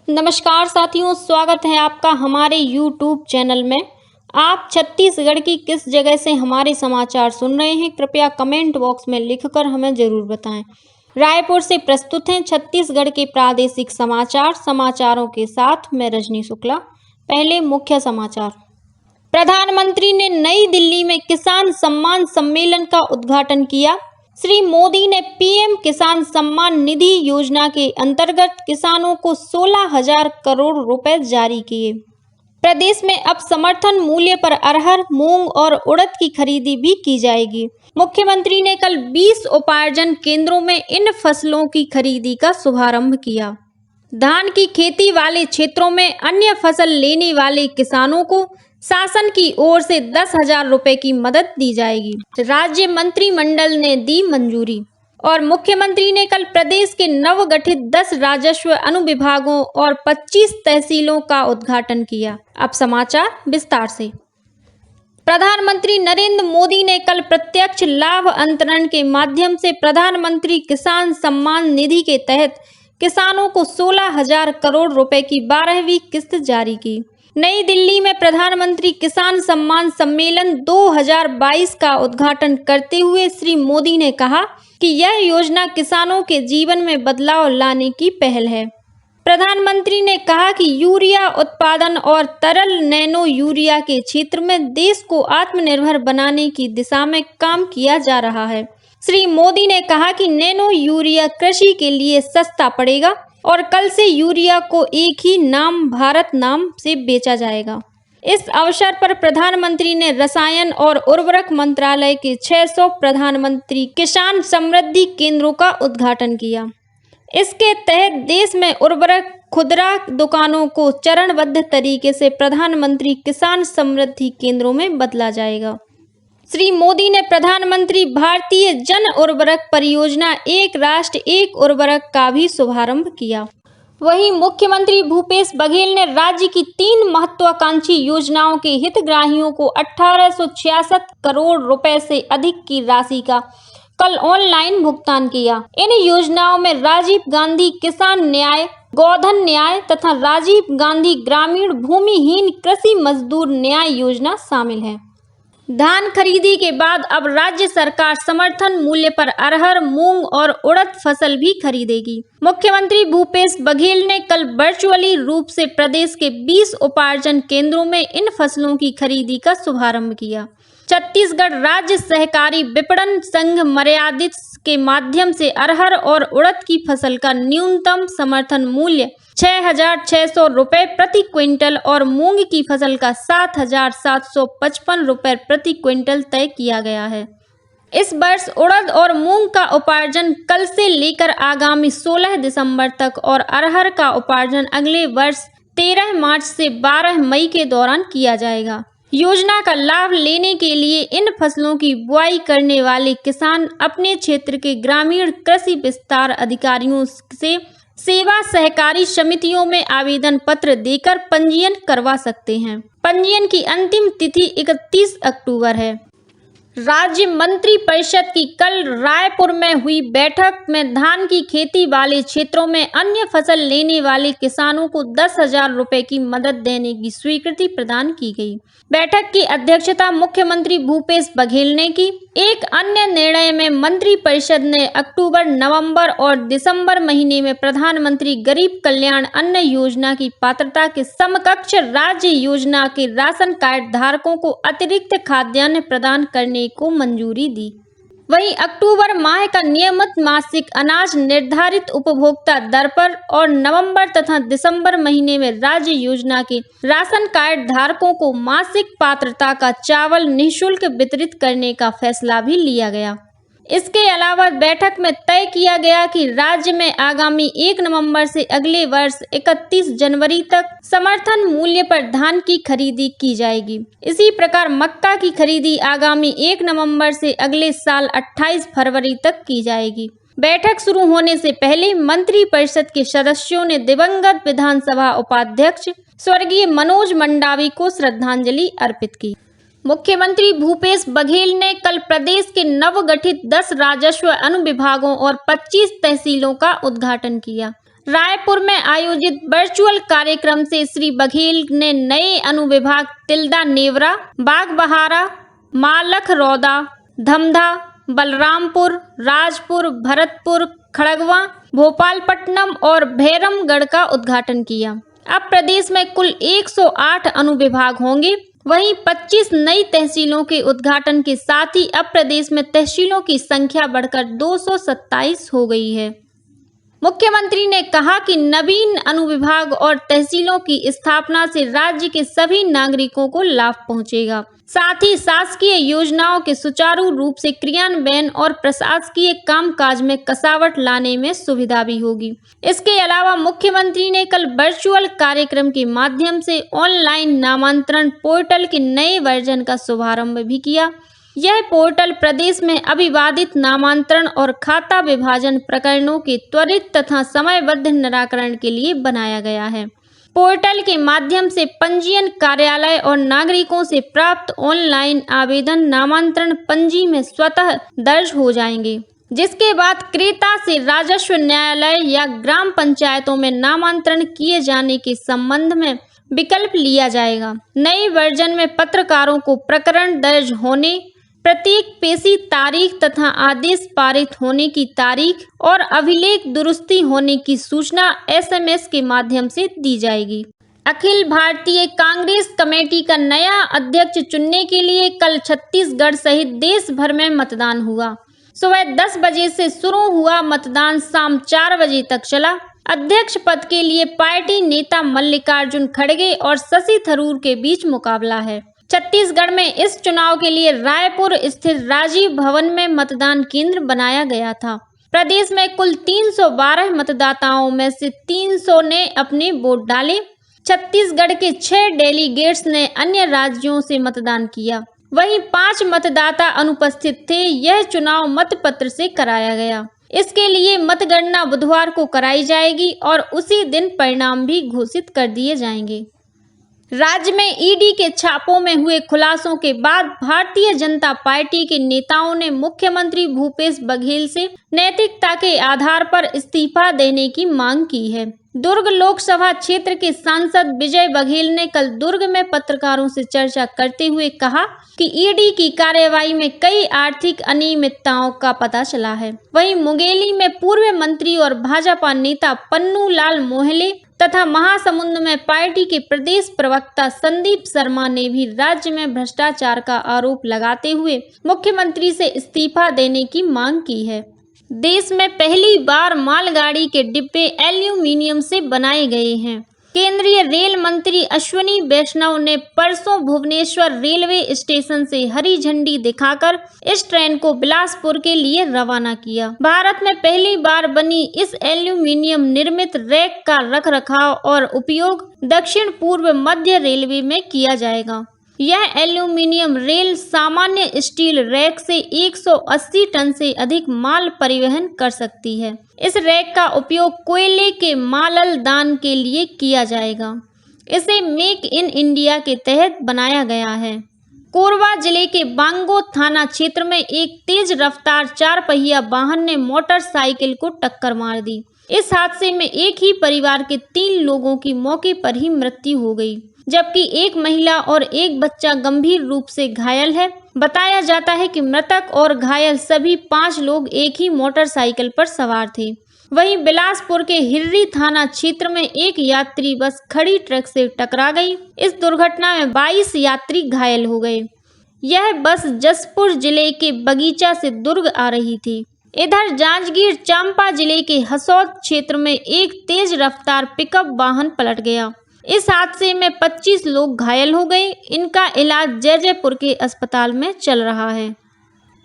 नमस्कार साथियों, स्वागत है आपका हमारे YouTube चैनल में। आप छत्तीसगढ़ की किस जगह से हमारे समाचार सुन रहे हैं, कृपया कमेंट बॉक्स में लिखकर हमें ज़रूर बताएं। रायपुर से प्रस्तुत हैं छत्तीसगढ़ के प्रादेशिक समाचार। समाचारों के साथ मैं रजनी शुक्ला। पहले मुख्य समाचार। प्रधानमंत्री ने नई दिल्ली में किसान सम्मान सम्मेलन का उद्घाटन किया। श्री मोदी ने पीएम किसान सम्मान निधि योजना के अंतर्गत किसानों को 16,000 करोड़ रुपए जारी किए। प्रदेश में अब समर्थन मूल्य पर अरहर, मूंग और उड़द की खरीदी भी की जाएगी। मुख्यमंत्री ने कल 20 उपार्जन केंद्रों में इन फसलों की खरीदी का शुभारंभ किया। धान की खेती वाले क्षेत्रों में अन्य फसल लेने वाले किसानों को शासन की ओर से 10,000 रुपए की मदद दी जाएगी। राज्य मंत्रिमंडल ने दी मंजूरी और मुख्यमंत्री ने कल प्रदेश के नवगठित 10 राजस्व अनुविभागों और 25 तहसीलों का उद्घाटन किया। अब समाचार विस्तार से। प्रधानमंत्री नरेंद्र मोदी ने कल प्रत्यक्ष लाभ अंतरण के माध्यम से प्रधानमंत्री किसान सम्मान निधि के तहत किसानों को 16,000 करोड़ रुपए की 12वीं किस्त जारी की। नई दिल्ली में प्रधानमंत्री किसान सम्मान सम्मेलन 2022 का उद्घाटन करते हुए श्री मोदी ने कहा कि यह योजना किसानों के जीवन में बदलाव लाने की पहल है। प्रधानमंत्री ने कहा कि यूरिया उत्पादन और तरल नैनो यूरिया के क्षेत्र में देश को आत्मनिर्भर बनाने की दिशा में काम किया जा रहा है। श्री मोदी ने कहा कि नैनो यूरिया कृषि के लिए सस्ता पड़ेगा और कल से यूरिया को एक ही नाम भारत नाम से बेचा जाएगा। इस अवसर पर प्रधानमंत्री ने रसायन और उर्वरक मंत्रालय के 600 प्रधानमंत्री किसान समृद्धि केंद्रों का उद्घाटन किया। इसके तहत देश में उर्वरक खुदरा दुकानों को चरणबद्ध तरीके से प्रधानमंत्री किसान समृद्धि केंद्रों में बदला जाएगा। श्री मोदी ने प्रधानमंत्री भारतीय जन उर्वरक परियोजना एक राष्ट्र एक उर्वरक का भी शुभारंभ किया। वहीं मुख्यमंत्री भूपेश बघेल ने राज्य की 3 महत्वाकांक्षी योजनाओं के हितग्राहियों को 1866 करोड़ रुपए से अधिक की राशि का कल ऑनलाइन भुगतान किया। इन योजनाओं में राजीव गांधी किसान न्याय, गोधन न्याय तथा राजीव गांधी ग्रामीण भूमिहीन कृषि मजदूर न्याय योजना शामिल है। धान खरीदी के बाद अब राज्य सरकार समर्थन मूल्य पर अरहर, मूंग और उड़द फसल भी खरीदेगी। मुख्यमंत्री भूपेश बघेल ने कल वर्चुअली रूप से प्रदेश के 20 उपार्जन केंद्रों में इन फसलों की खरीदी का शुभारंभ किया। छत्तीसगढ़ राज्य सहकारी विपणन संघ मर्यादित के माध्यम से अरहर और उड़द की फसल का न्यूनतम समर्थन मूल्य 6,600 रुपए प्रति क्विंटल और मूंग की फसल का 7,755 रुपए प्रति क्विंटल तय किया गया है। इस वर्ष उड़द और मूंग का उपार्जन कल से लेकर आगामी 16 दिसंबर तक और अरहर का उपार्जन अगले वर्ष 13 मार्च से 12 मई के दौरान किया जाएगा। योजना का लाभ लेने के लिए इन फसलों की बुआई करने वाले किसान अपने क्षेत्र के ग्रामीण कृषि विस्तार अधिकारियों से सेवा सहकारी समितियों में आवेदन पत्र देकर पंजीयन करवा सकते हैं। पंजीयन की अंतिम तिथि 31 अक्टूबर है। राज्य मंत्री परिषद की कल रायपुर में हुई बैठक में धान की खेती वाले क्षेत्रों में अन्य फसल लेने वाले किसानों को 10,000 रुपए की मदद देने की स्वीकृति प्रदान की गई। बैठक की अध्यक्षता मुख्यमंत्री भूपेश बघेल ने की। एक अन्य निर्णय में मंत्री परिषद ने अक्टूबर, नवंबर और दिसंबर महीने में प्रधानमंत्री गरीब कल्याण अन्न योजना की पात्रता के समकक्ष राज्य योजना के राशन कार्ड धारकों को अतिरिक्त खाद्यान्न प्रदान करने को मंजूरी दी। वहीं अक्टूबर माह का नियमित मासिक अनाज निर्धारित उपभोक्ता दर पर और नवंबर तथा दिसंबर महीने में राज्य योजना के राशन कार्ड धारकों को मासिक पात्रता का चावल निःशुल्क वितरित करने का फैसला भी लिया गया। इसके अलावा बैठक में तय किया गया कि राज्य में आगामी 1 नवंबर से अगले वर्ष 31 जनवरी तक समर्थन मूल्य पर धान की खरीदी की जाएगी। इसी प्रकार मक्का की खरीदी आगामी 1 नवंबर से अगले साल 28 फरवरी तक की जाएगी। बैठक शुरू होने से पहले मंत्री परिषद के सदस्यों ने दिवंगत विधानसभा उपाध्यक्ष स्वर्गीय मनोज मंडावी को श्रद्धांजलि अर्पित की। मुख्यमंत्री भूपेश बघेल ने कल प्रदेश के नवगठित 10 राजस्व अनुविभागों और 25 तहसीलों का उद्घाटन किया। रायपुर में आयोजित वर्चुअल कार्यक्रम से श्री बघेल ने नए अनुविभाग तिल्दा नेवरा, बागबहारा, मालखरौदा, धमधा, बलरामपुर, राजपुर, भरतपुर, खड़गवा, भोपालपट्टनम और भैरमगढ़ का उद्घाटन किया। अब प्रदेश में कुल 108 अनुविभाग होंगे। वहीं 25 नई तहसीलों के उद्घाटन के साथ ही अब प्रदेश में तहसीलों की संख्या बढ़कर 227 हो गई है। मुख्यमंत्री ने कहा कि नवीन अनुविभाग और तहसीलों की स्थापना से राज्य के सभी नागरिकों को लाभ पहुंचेगा। साथ ही शासकीय योजनाओं के सुचारू रूप से क्रियान्वयन और प्रशासकीय कामकाज में कसावट लाने में सुविधा भी होगी। इसके अलावा मुख्यमंत्री ने कल वर्चुअल कार्यक्रम के माध्यम से ऑनलाइन नामांतरण पोर्टल के नए वर्जन का शुभारंभ भी किया। यह पोर्टल प्रदेश में अविवादित नामांतरण और खाता विभाजन प्रकरणों के त्वरित तथा समयबद्ध निराकरण के लिए बनाया गया है। पोर्टल के माध्यम से पंजीयन कार्यालय और नागरिकों से प्राप्त ऑनलाइन आवेदन नामांतरण पंजी में स्वतः दर्ज हो जाएंगे, जिसके बाद क्रेता से राजस्व न्यायालय या ग्राम पंचायतों में नामांतरण किए जाने के संबंध में विकल्प लिया जाएगा। नए वर्जन में पत्रकारों को प्रकरण दर्ज होने, प्रत्येक पेशी तारीख तथा आदेश पारित होने की तारीख और अभिलेख दुरुस्ती होने की सूचना SMS के माध्यम से दी जाएगी। अखिल भारतीय कांग्रेस कमेटी का नया अध्यक्ष चुनने के लिए कल छत्तीसगढ़ सहित देश भर में मतदान हुआ। सुबह 10 बजे से शुरू हुआ मतदान शाम 4 बजे तक चला। अध्यक्ष पद के लिए पार्टी नेता मल्लिकार्जुन खड़गे और शशि थरूर के बीच मुकाबला है। छत्तीसगढ़ में इस चुनाव के लिए रायपुर स्थित राजीव भवन में मतदान केंद्र बनाया गया था। प्रदेश में कुल 312 मतदाताओं में से 300 ने अपने वोट डाले। छत्तीसगढ़ के 6 डेलीगेट्स ने अन्य राज्यों से मतदान किया। वहीं 5 मतदाता अनुपस्थित थे। यह चुनाव मतपत्र से कराया गया। इसके लिए मतगणना बुधवार को कराई जाएगी और उसी दिन परिणाम भी घोषित कर दिए जाएंगे। राज्य में ईडी के छापों में हुए खुलासों के बाद भारतीय जनता पार्टी के नेताओं ने मुख्यमंत्री भूपेश बघेल से नैतिकता के आधार पर इस्तीफा देने की मांग की है। दुर्ग लोकसभा क्षेत्र के सांसद विजय बघेल ने कल दुर्ग में पत्रकारों से चर्चा करते हुए कहा कि ईडी की कार्रवाई में कई आर्थिक अनियमितताओं का पता चला है। वहीं मुंगेली में पूर्व मंत्री और भाजपा नेता पन्नू लाल मोहले तथा महासमुंद में पार्टी के प्रदेश प्रवक्ता संदीप शर्मा ने भी राज्य में भ्रष्टाचार का आरोप लगाते हुए मुख्यमंत्री से इस्तीफा देने की मांग की है। देश में पहली बार मालगाड़ी के डिब्बे एल्यूमीनियम से बनाए गए हैं। केंद्रीय रेल मंत्री अश्विनी वैष्णव ने परसों भुवनेश्वर रेलवे स्टेशन से हरी झंडी दिखाकर इस ट्रेन को बिलासपुर के लिए रवाना किया। भारत में पहली बार बनी इस एल्यूमीनियम निर्मित रैक का रखरखाव और उपयोग दक्षिण पूर्व मध्य रेलवे में किया जाएगा। यह एल्यूमीनियम रेल सामान्य स्टील रैक से 180 टन से अधिक माल परिवहन कर सकती है। इस रैक का उपयोग कोयले के मालल दान के लिए किया जाएगा। इसे मेक इन इंडिया के तहत बनाया गया है। कोरबा जिले के बांगो थाना क्षेत्र में एक तेज रफ्तार 4 पहिया वाहन ने मोटरसाइकिल को टक्कर मार दी। इस हादसे में एक ही परिवार के 3 लोगों की मौके पर ही मृत्यु हो गई, जबकि एक महिला और एक बच्चा गंभीर रूप से घायल है। बताया जाता है कि मृतक और घायल सभी 5 लोग एक ही मोटरसाइकिल पर सवार थे। वहीं बिलासपुर के हिर्री थाना क्षेत्र में एक यात्री बस खड़ी ट्रक से टकरा गई। इस दुर्घटना में 22 यात्री घायल हो गए। यह बस जसपुर जिले के बगीचा से दुर्ग आ रही थी। इधर जांजगीर चांपा जिले के हसौद क्षेत्र में एक तेज रफ्तार पिकअप वाहन पलट गया। इस हादसे में 25 लोग घायल हो गए। इनका इलाज जैजैपुर के अस्पताल में चल रहा है।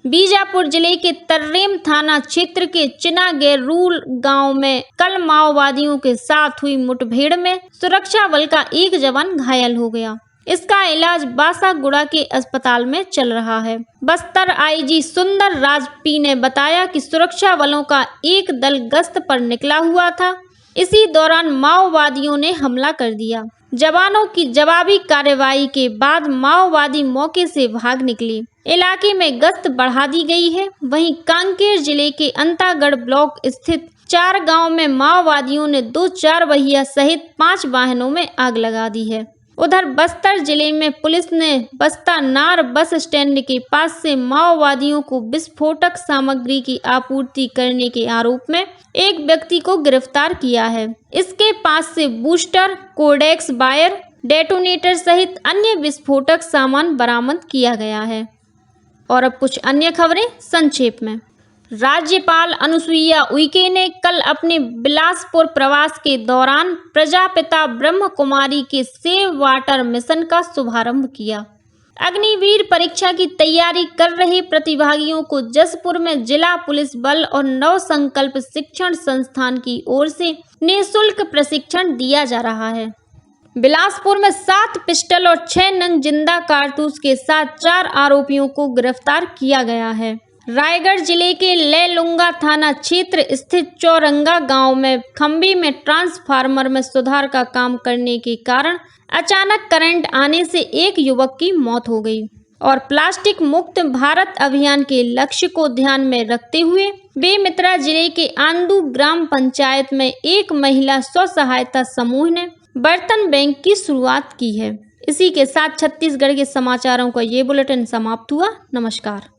बीजापुर जिले के तर्रेम थाना क्षेत्र के चिनागेरूल गांव में कल माओवादियों के साथ हुई मुठभेड़ में सुरक्षा बल का एक जवान घायल हो गया। इसका इलाज बासागुड़ा के अस्पताल में चल रहा है। बस्तर आईजी सुंदर राज पी ने बताया कि सुरक्षा बलों का एक दल गश्त पर निकला हुआ था। इसी दौरान माओवादियों ने हमला कर दिया। जवानों की जवाबी कार्रवाई के बाद माओवादी मौके से भाग निकले। इलाके में गश्त बढ़ा दी गई है। वहीं कांकेर जिले के अंतागढ़ ब्लॉक स्थित 4 गांव में माओवादियों ने 2 4पहिया सहित 5 वाहनों में आग लगा दी है। उधर बस्तर जिले में पुलिस ने बस्तानार बस स्टैंड के पास से माओवादियों को विस्फोटक सामग्री की आपूर्ति करने के आरोप में एक व्यक्ति को गिरफ्तार किया है। इसके पास से बूस्टर, कोडेक्स वायर, डेटोनेटर सहित अन्य विस्फोटक सामान बरामद किया गया है। और अब कुछ अन्य खबरें संक्षेप में। राज्यपाल अनुसुईया उइके ने कल अपने बिलासपुर प्रवास के दौरान प्रजापिता ब्रह्म कुमारी के सेव वाटर मिशन का शुभारंभ किया। अग्निवीर परीक्षा की तैयारी कर रहे प्रतिभागियों को जसपुर में जिला पुलिस बल और नव संकल्प शिक्षण संस्थान की ओर से निःशुल्क प्रशिक्षण दिया जा रहा है। बिलासपुर में 7 पिस्टल और 6 नग जिंदा कारतूस के साथ 4 आरोपियों को गिरफ्तार किया गया है। रायगढ़ जिले के लेलुंगा थाना क्षेत्र स्थित चौरंगा गांव में खंबी में ट्रांसफार्मर में सुधार का काम करने के कारण अचानक करंट आने से एक युवक की मौत हो गई। और प्लास्टिक मुक्त भारत अभियान के लक्ष्य को ध्यान में रखते हुए बेमित्रा जिले के आंदू ग्राम पंचायत में एक महिला स्व सहायता समूह ने बर्तन बैंक की शुरुआत की है। इसी के साथ छत्तीसगढ़ के समाचारों का ये बुलेटिन समाप्त हुआ। नमस्कार।